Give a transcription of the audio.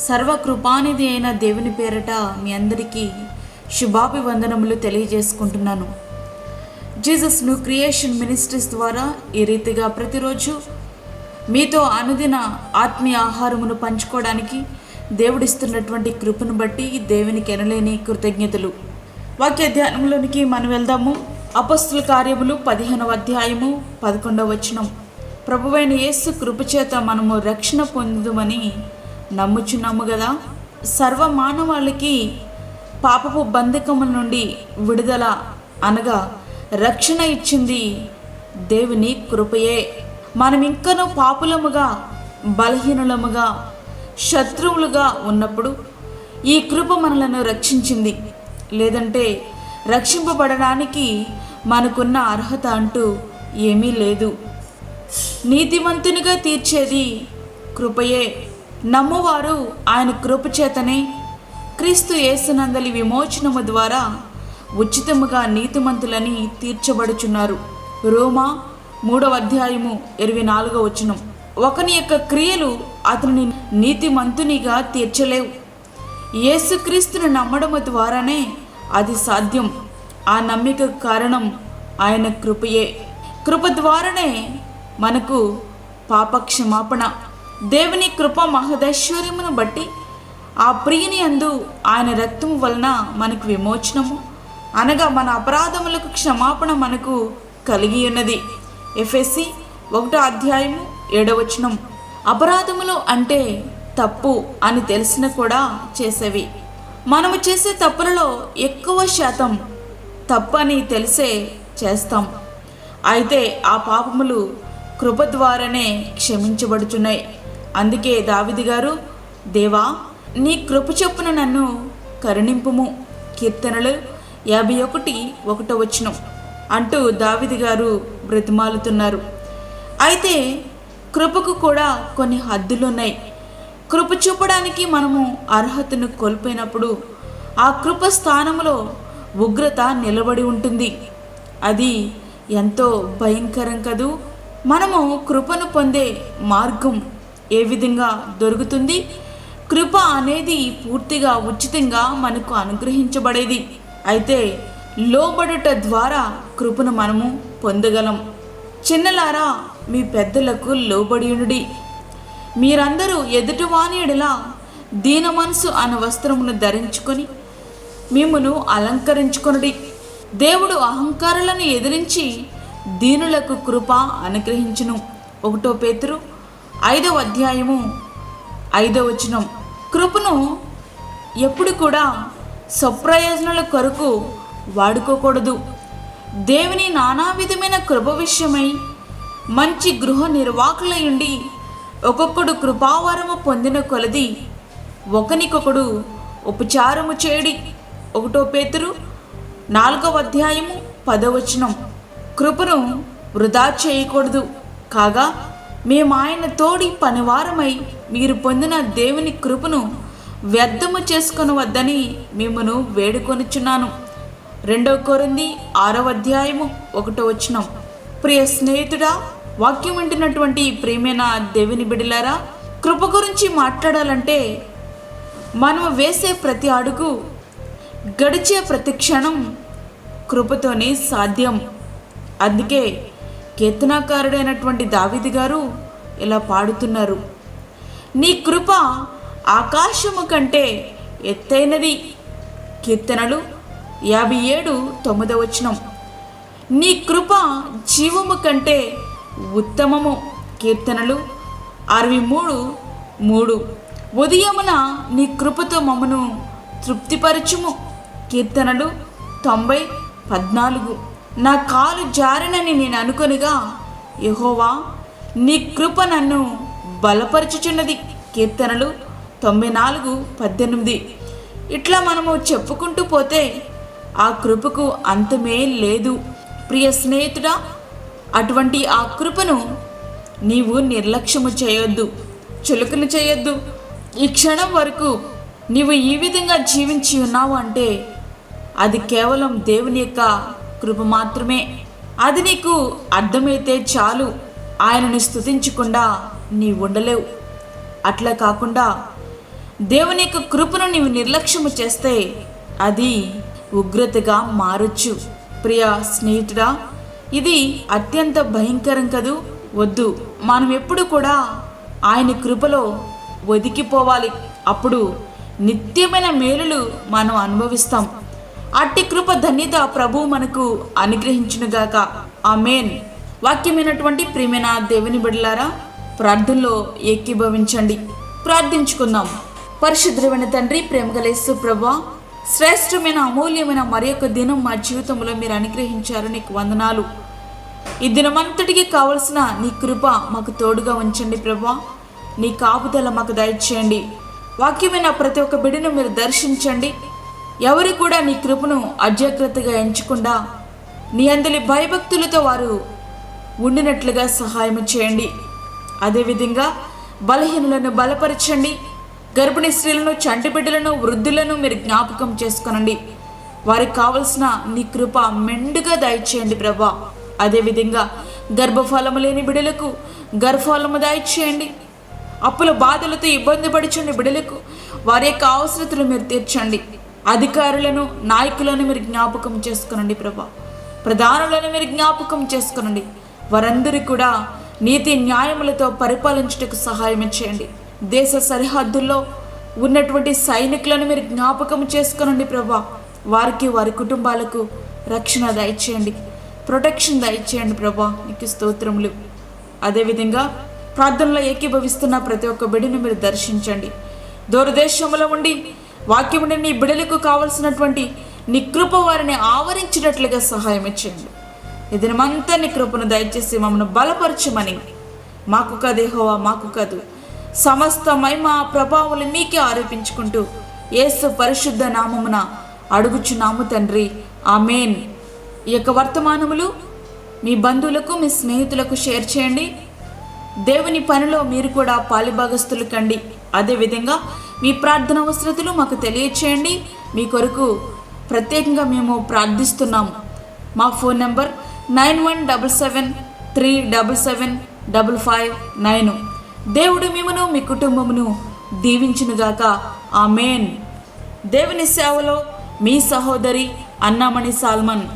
సర్వకృపానిధి అయిన దేవుని పేరట మీ అందరికీ శుభాభివందనములు తెలియజేసుకుంటున్నాను. జీసస్ న్యూ క్రియేషన్ మినిస్ట్రీస్ ద్వారా ఈ రీతిగా ప్రతిరోజు మీతో అనుదిన ఆత్మీయ ఆహారమును పంచుకోవడానికి దేవుడిస్తున్నటువంటి కృపను బట్టి దేవునికి ఎనలేని కృతజ్ఞతలు. వాక్య ధ్యానంలోనికి మనం వెళ్దాము. అపొస్తలుల కార్యములు 15వ అధ్యాయము 11వ వచనం. ప్రభువైన యేసు కృపచేత మనము రక్షణ పొందుమని నమ్ముచున్నాము కదా. సర్వ మానవాళికి పాపపు బంధకముల నుండి విడుదల అనగా రక్షణ ఇచ్చింది దేవుని కృపయే. మనం ఇంకనూ పాపులముగా, బలహీనులముగా, శత్రువులుగా ఉన్నప్పుడు ఈ కృప మనలను రక్షించింది. లేదంటే రక్షింపబడడానికి మనకున్న అర్హత అంటూ ఏమీ లేదు. నీతిమంతునిగా తీర్చేది కృపయే. నమ్మువారు ఆయన కృపచేతనే క్రీస్తు యేసునందలి విమోచనము ద్వారా ఉచితముగా నీతిమంతులని తీర్చబడుచున్నారు. రోమా 3వ అధ్యాయము 24వ వచనం. ఒకని యొక్క క్రియలు అతనిని నీతిమంతునిగా తీర్చలేవు. యేసుక్రీస్తును నమ్మడము ద్వారానే అది సాధ్యం. ఆ నమ్మిక కారణం ఆయన కృపయే. కృప ద్వారానే మనకు పాపక్షమాపణ. దేవుని కృప మహదైశ్వర్యమును బట్టి ఆ ప్రియుని యందు ఆయన రక్తము వలన మనకు విమోచనము అనగా మన అపరాధములకు క్షమాపణ మనకు కలిగి ఉన్నది. ఎఫెసీ 1వ అధ్యాయము 7వ వచనం. అపరాధములు అంటే తప్పు అని తెలిసిన కూడా చేసేవి. మనము చేసే తప్పులలో ఎక్కువ శాతం తప్పని తెలిసే చేస్తాం. అయితే ఆ పాపములు కృప ద్వారానే క్షమించబడుచున్నాయి. అందుకే దావీదు గారు, దేవా నీ కృప చొప్పున నన్ను కరుణింపుము, కీర్తనలు 51:1 వచనం అంటూ దావీదు గారు బ్రతిమాలుతున్నారు. అయితే కృపకు కూడా కొన్ని హద్దులున్నాయి. కృప చూపడానికి మనము అర్హతను కోల్పోయినప్పుడు ఆ కృప స్థానంలో ఉగ్రత నిలబడి ఉంటుంది. అది ఎంతో భయంకరం కదూ. మనము కృపను పొందే మార్గం ఏ విధంగా దొరుకుతుంది? కృప అనేది పూర్తిగా ఉచితంగా మనకు అనుగ్రహించబడేది. అయితే లోబడుట ద్వారా కృపను మనము పొందగలం. చిన్నలారా, మీ పెద్దలకు లోబడియునుడి. మీరందరూ ఎదుటివాని ఎడల దీన మనసు అన్న వస్త్రమును ధరించుకొని మిమ్మును అలంకరించుకొనుడి. దేవుడు అహంకారులను ఎదిరించి దీనులకు కృప అనుగ్రహించును. 1 పేతురు 5వ అధ్యాయము 5వ వచనం. కృపను ఎప్పుడు కూడా స్వప్రయోజనాల కొరకు వాడుకోకూడదు. దేవుని నానా విధమైన కృప విషయమై మంచి గృహ నిర్వాహకులయుండి ఒక్కొక్కడు కృపావరము పొందిన కొలది ఒకనికొకడు ఉపచారము చేయడి. 1 పేతురు 4వ అధ్యాయము 10వ వచనం. కృపను వృధా చేయకూడదు. కాగా మేము ఆయన తోడి పనివారమై మీరు పొందిన దేవుని కృపను వ్యర్థము చేసుకొని వద్దని మిమ్మను వేడుకొనుచున్నాను. 2 కొరింథీ 6వ అధ్యాయము 1వ వచనం. ప్రియ స్నేహితుడా, వాక్యం వింటున్నటువంటి ప్రియమైన దేవుని బిడ్డలారా, కృప గురించి మాట్లాడాలంటే మనము వేసే ప్రతి అడుగు, గడిచే ప్రతి క్షణం కృపతోనే సాధ్యం. అందుకే కీర్తనాకారుడైనటువంటి దావీదు గారు ఇలా పాడుతున్నారు. నీ కృప ఆకాశము కంటే ఎత్తైనది. కీర్తనలు 57:9 వచనం. నీ కృప జీవము కంటే ఉత్తమము. కీర్తనలు 63:3. ఉదయమున నీ కృపతో మమ్మను తృప్తిపరచుము. కీర్తనలు 90:14. నా కాలు జారినని నేను అనుకొనిగా యెహోవా నీ కృప నన్ను బలపరచుచున్నది. కీర్తనలు 94:18. ఇట్లా మనము చెప్పుకుంటూ పోతే ఆ కృపకు అంతమే లేదు. ప్రియ స్నేహితుడా, అటువంటి ఆ కృపను నీవు నిర్లక్ష్యము చేయొద్దు, చులకన చేయొద్దు. ఈ క్షణం వరకు నీవు ఈ విధంగా జీవించి ఉన్నావు అంటే అది కేవలం దేవుని యొక్క కృప మాత్రమే. అది నీకు అర్థమైతే చాలు. ఆయనను స్తుతించకుండా నీ ఉండలేవు. అట్లా కాకుండా దేవుని యొక్క కృపను నీవు నిర్లక్ష్యము చేస్తే అది ఉగ్రతగా మారొచ్చు. ప్రియ స్నేహితుడా, ఇది అత్యంత భయంకరం కదూ. వద్దు, మనం ఎప్పుడు కూడా ఆయన కృపలో ఒదిగిపోవాలి. అప్పుడు నిత్యమైన మేలులు మనం అనుభవిస్తాం. అట్టి కృప ధన్యత ప్రభువు మనకు అనుగ్రహించునుగాక. ఆమేన్. వాక్యమైనటువంటి ప్రియమైన దేవుని బిడ్డలారా, ప్రార్థనలో ఏకీభవించండి. ప్రార్థించుకుందాం. పరిశుద్ధమైన తండ్రి, ప్రేమగల యేసు ప్రభువా, శ్రేష్టమైన అమూల్యమైన మరి యొక్క దినం మా జీవితంలో మీరు అనుగ్రహించారు. నీకు వందనాలు. ఈ దినమంతటికి కావలసిన నీ కృప మాకు తోడుగా ఉంచండి ప్రభువా. నీ కాపుదల మాకు దయచేయండి. వాక్యమైన ప్రతి ఒక్క బిడ్డను మీరు దర్శించండి. ఎవరు కూడా నీ కృపను అజాగ్రత్తగా ఎంచకుండా నీ అందలి భయభక్తులతో వారు ఉండినట్లుగా సహాయం చేయండి. అదేవిధంగా బలహీనులను బలపరచండి. గర్భిణీ స్త్రీలను, చంటి బిడ్డలను, వృద్ధులను మీరు జ్ఞాపకం చేసుకొనండి. వారికి కావలసిన నీ కృప మెండుగా దయచేయండి ప్రభా. అదేవిధంగా గర్భఫలము లేని బిడ్డలకు గర్భఫలము దయచేయండి. అప్పుల బాధలతో ఇబ్బంది పడుచుండి బిడ్డలకు వారి యొక్క అవసరతలు మీరు తీర్చండి. అధికారులను, నాయకులను మీరు జ్ఞాపకం చేసుకునండి ప్రభా. ప్రధానులను మీరు జ్ఞాపకం చేసుకునండి. వారందరూ కూడా నీతి న్యాయములతో పరిపాలించుటకు సహాయం చేయండి. దేశ సరిహద్దుల్లో ఉన్నటువంటి సైనికులను మీరు జ్ఞాపకం చేసుకునండి ప్రభా. వారికి, వారి కుటుంబాలకు రక్షణ దయచేయండి, ప్రొటెక్షన్ దయచేయండి ప్రభా. నీకు స్తోత్రములు. అదేవిధంగా ప్రార్థనలో ఏకీభవిస్తున్న ప్రతి ఒక్క బిడ్డను మీరు దర్శించండి. దూరదేశంలో ఉండి వాక్యముండి నీ బిడ్డలకు కావలసినటువంటి నీ కృప వారిని ఆవరించినట్లుగా సహాయం చేయండి. ఈ దినమంతా నీ కృపను దయచేసి మమ్మల్ని బలపరచమని, మాకు కాదు యెహోవా, మాకు కాదు, సమస్త మహిమ ప్రభావాలు మీకే ఆరోపించుకుంటూ యేసు పరిశుద్ధ నామమున అడుగుచున్నాము తండ్రి. ఆమేన్. ఈ యొక్క వర్తమానములు మీ బంధువులకు, మీ స్నేహితులకు షేర్ చేయండి. దేవుని పనిలో మీరు కూడా పాలిభాగస్తులు కండి. అదేవిధంగా మీ ప్రార్థన అవసరతలు మాకు తెలియచేయండి. మీ కొరకు ప్రత్యేకంగా మేము ప్రార్థిస్తున్నాము. మా ఫోన్ నంబర్ 9177377559. దేవుడు మిమ్మను, మీ కుటుంబమును దీవించునుగాక. ఆమేన్. దేవుని సేవలో మీ సహోదరి అన్నామణి సాల్మన్.